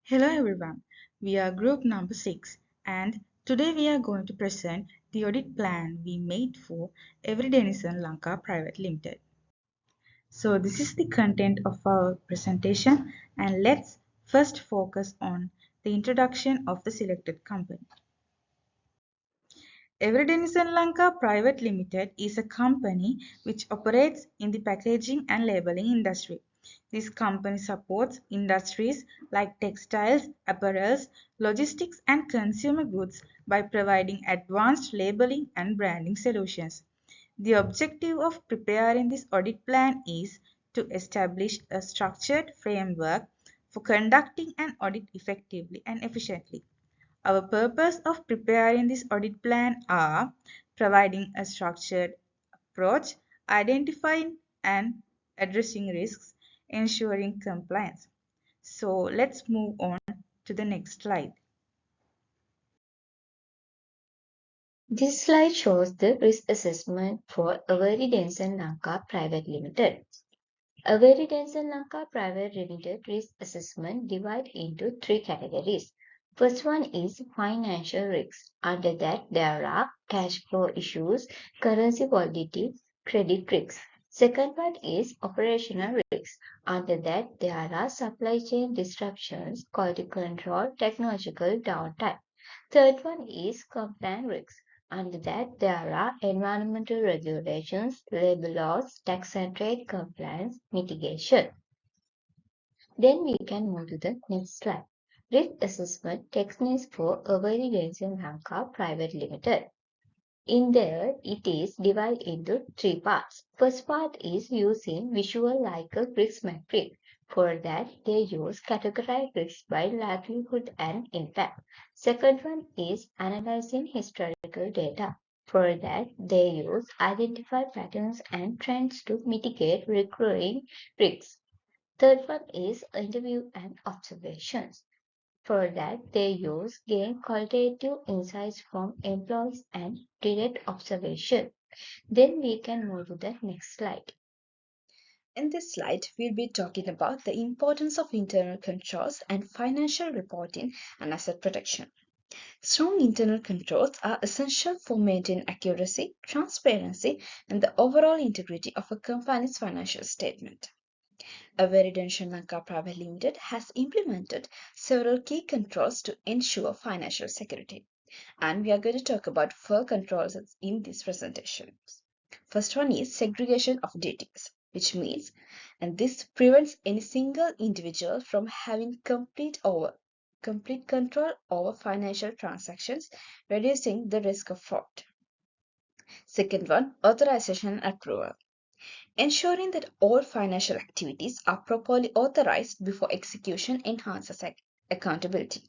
Hello everyone, we are group number 6 and today we are going to present the audit plan we made for Every Denison Lanka Private Limited. So this is the content of our presentation and let's first focus on the introduction of the selected company. Every Denison Lanka Private Limited is a company which operates in the packaging and labeling industry. This company supports industries like textiles, apparels, logistics and consumer goods by providing advanced labeling and branding solutions. The objective of preparing this audit plan is to establish a structured framework for conducting an audit effectively and efficiently. Our purpose of preparing this audit plan are providing a structured approach, identifying and addressing risks, ensuring compliance. So let's move on to the next slide. This slide shows the risk assessment for Averi Denson Lanka Private Limited. Averi Denson Lanka Private Limited risk assessment divided into three categories. First one is financial risks. Under that, there are cash flow issues, currency volatility, credit risks. Second one is operational risks. Under that, there are supply chain disruptions, quality control, technological downtime. Third one is compliance risks. Under that, there are environmental regulations, labor laws, tax and trade compliance, mitigation. Then we can move to the next slide. Risk assessment techniques for Averi Lanka Private Limited. In there, it is divided into three parts. First part is using visual like a risk matrix. For that, they use categorize risk by likelihood and impact. Second one is analyzing historical data. For that, they use identify patterns and trends to mitigate recurring risks. Third one is interview and observations. For that, they use gain qualitative insights from employees and direct observation. Then we can move to the next slide. In this slide, we'll be talking about the importance of internal controls and financial reporting and asset protection. Strong internal controls are essential for maintaining accuracy, transparency, and the overall integrity of a company's financial statement. Averi Sri Lanka Private Limited has implemented several key controls to ensure financial security, and we are going to talk about 4 controls in this presentation. First one is segregation of duties, which means, and this prevents any single individual from having complete control over financial transactions, reducing the risk of fraud. Second one, authorization and approval. Ensuring that all financial activities are properly authorized before execution enhances accountability.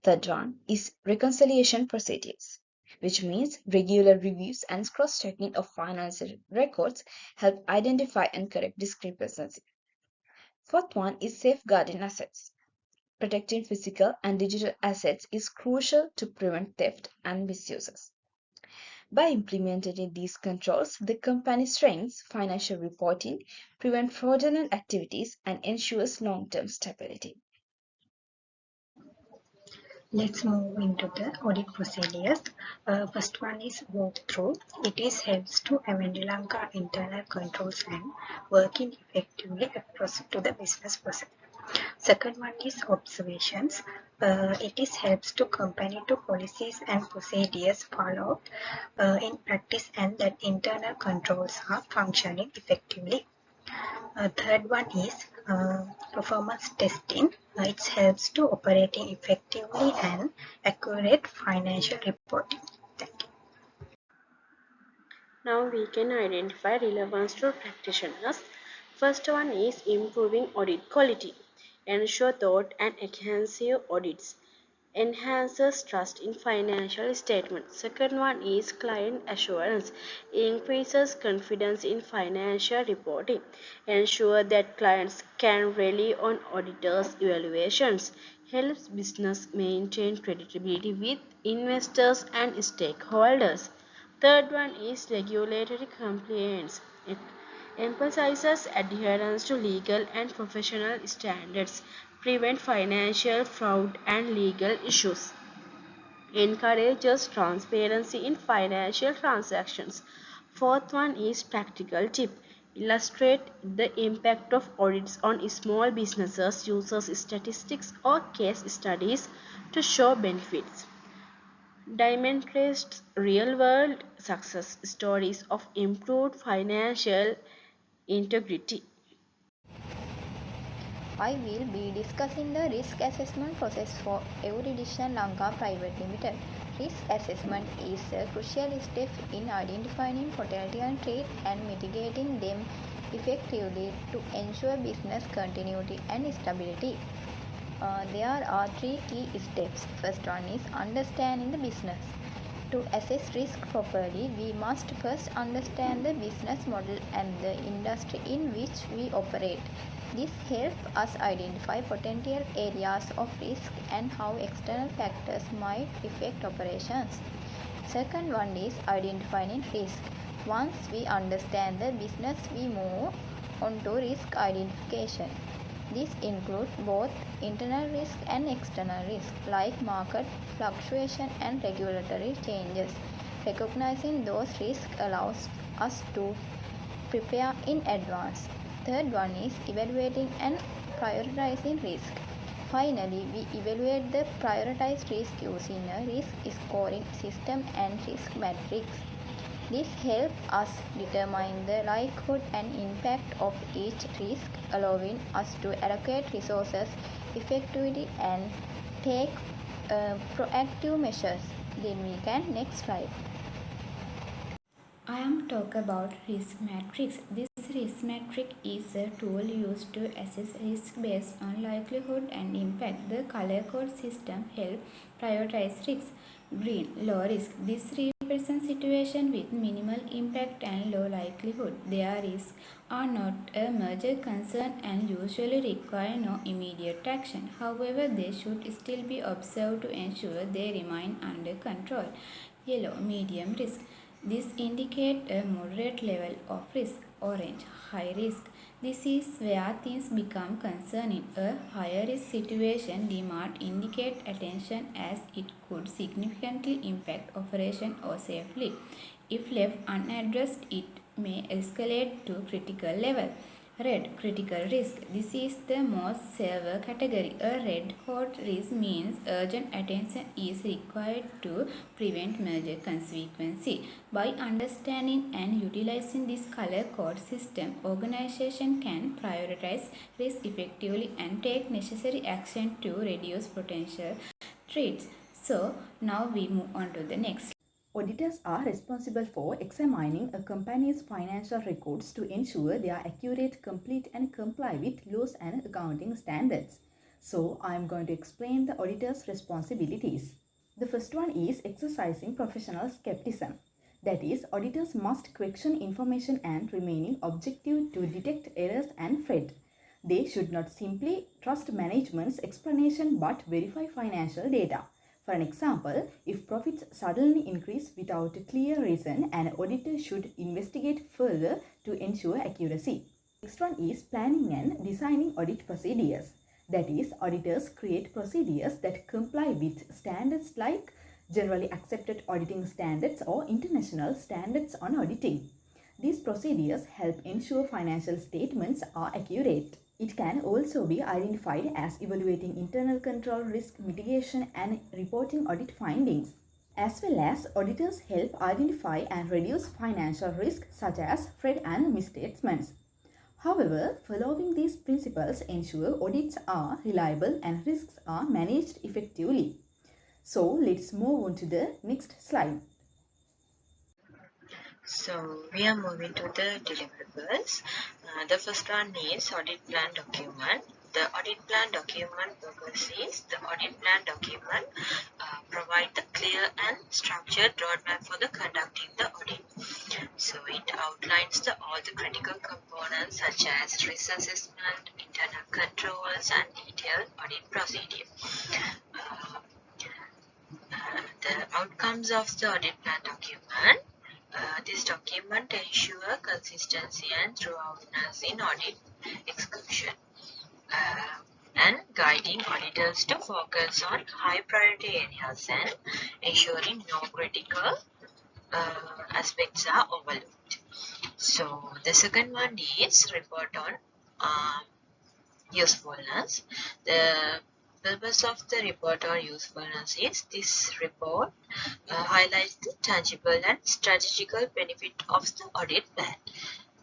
Third one is reconciliation procedures, which means regular reviews and cross-checking of financial records help identify and correct discrepancies. Fourth one is safeguarding assets. Protecting physical and digital assets is crucial to prevent theft and misuses. By implementing these controls, the company strengthens financial reporting, prevents fraudulent activities, and ensures long-term stability. Let's move into the audit procedures. First one is walkthrough. It is helps to Avanti Lanka internal controls and working effectively across to the business process. Second one is observations. It is helps to company to policies and procedures followed in practice and that internal controls are functioning effectively. Third one is performance testing. It helps to operating effectively and accurate financial reporting. Thank you. Now we can identify relevance to practitioners. First one is improving audit quality. Ensure thorough and exhaustive audits. Enhances trust in financial statements. Second one is client assurance. Increases confidence in financial reporting. Ensure that clients can rely on auditors' evaluations. Helps business maintain credibility with investors and stakeholders. Third one is regulatory compliance. It emphasizes adherence to legal and professional standards, prevent financial fraud and legal issues, encourages transparency in financial transactions. Fourth one is practical tip. Illustrate the impact of audits on small businesses, uses statistics or case studies to show benefits. Demonstrates real-world success stories of improved financial integrity. I will be discussing the risk assessment process for Euridition Lanka Private Limited. Risk assessment is a crucial step in identifying potential threats and mitigating them effectively to ensure business continuity and stability. There are three key steps. First one is understanding the business. To assess risk properly, we must first understand the business model and the industry in which we operate. This helps us identify potential areas of risk and how external factors might affect operations. Second one is identifying risk. Once we understand the business, we move on to risk identification. This includes both internal risk and external risk, like market fluctuation and regulatory changes. Recognizing those risks allows us to prepare in advance. Third one is evaluating and prioritizing risk. Finally, we evaluate the prioritized risk using a risk scoring system and risk matrix. This helps us determine the likelihood and impact of each risk, allowing us to allocate resources effectively and take proactive measures. Then we can next slide. I am talk about risk matrix. This risk matrix is a tool used to assess risk based on likelihood and impact. The color code system helps prioritize risks. Green, low risk. This represents situation with minimal impact and low likelihood. Their risks are not a major concern and usually require no immediate action. However, they should still be observed to ensure they remain under control. Yellow, medium risk. This indicates a moderate level of risk. Orange, high risk. This is where things become concerning. A higher risk situation might indicate attention as it could significantly impact operation or safely. If left unaddressed, it may escalate to critical level. Red, critical risk. This is the most severe category. A red code risk means urgent attention is required to prevent major consequences. By understanding and utilizing this color code system, organization can prioritize risk effectively and take necessary action to reduce potential threats. So now we move on to the next. Auditors are responsible for examining a company's financial records to ensure they are accurate, complete, and comply with laws and accounting standards. So, I am going to explain the auditor's responsibilities. The first one is exercising professional skepticism. That is, auditors must question information and remaining objective to detect errors and fraud. They should not simply trust management's explanation but verify financial data. For an example, if profits suddenly increase without a clear reason, an auditor should investigate further to ensure accuracy. Next one is planning and designing audit procedures. That is, auditors create procedures that comply with standards like generally accepted auditing standards or international standards on auditing. These procedures help ensure financial statements are accurate. It can also be identified as evaluating internal control, risk mitigation, and reporting audit findings. As well as auditors help identify and reduce financial risk such as fraud and misstatements. However, following these principles ensure audits are reliable and risks are managed effectively. So let's move on to the next slide. So we are moving to the deliverables. The first one is audit plan document. The audit plan document purpose is the audit plan document provide the clear and structured roadmap for the conducting the audit. So it outlines all the critical components such as risk assessment, internal controls, and detailed audit procedure. The outcomes of the audit plan document. This document ensure consistency and thoroughness in audit execution. and guiding auditors to focus on high priority areas and ensuring no critical aspects are overlooked. So the second one is report on usefulness. The purpose of the report on usefulness is this report highlights the tangible and strategical benefit of the audit plan.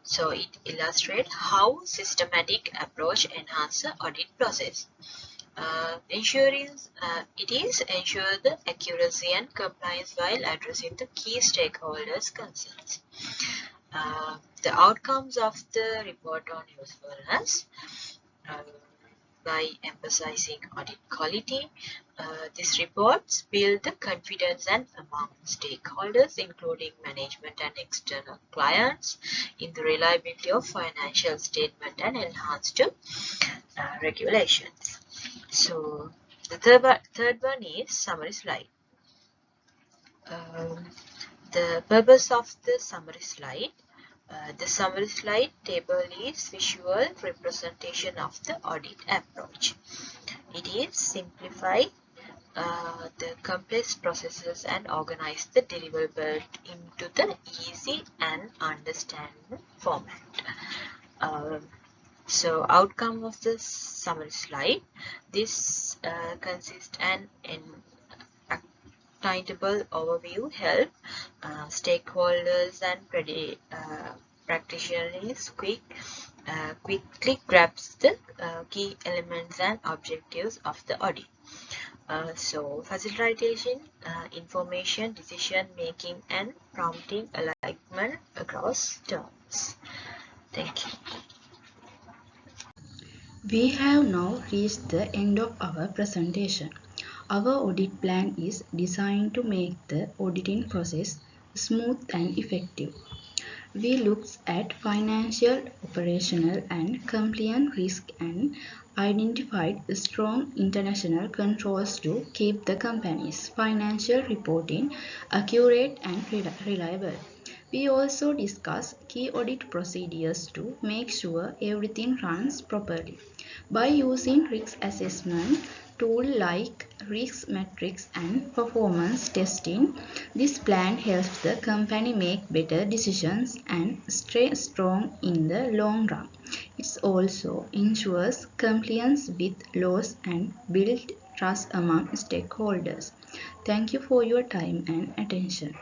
So it illustrates how systematic approach enhance the audit process. It is ensure the accuracy and compliance while addressing the key stakeholders' concerns. The outcomes of the report on usefulness uh, by emphasizing audit quality. These reports build the confidence and among stakeholders, including management and external clients, in the reliability of financial statement and enhanced regulations. So the third one is summary slide. The purpose of the summary slide. The summary slide table is visual representation of the audit approach. It is simplify the complex processes and organize the deliverable into the easy and understandable format. So outcome of the summary slide. This consists an actionable overview help stakeholders and practitioners quickly grasp the key elements and objectives of the audit. So facilitation, information, decision making and prompting alignment across terms. Thank you. We have now reached the end of our presentation. Our audit plan is designed to make the auditing process smooth and effective. We looked at financial, operational and compliance risk and identified strong international controls to keep the company's financial reporting accurate and reliable. We also discussed key audit procedures to make sure everything runs properly. By using risk assessment tools like risk matrix and performance testing, this plan helps the company make better decisions and stay strong in the long run. It also ensures compliance with laws and builds trust among stakeholders. Thank you for your time and attention.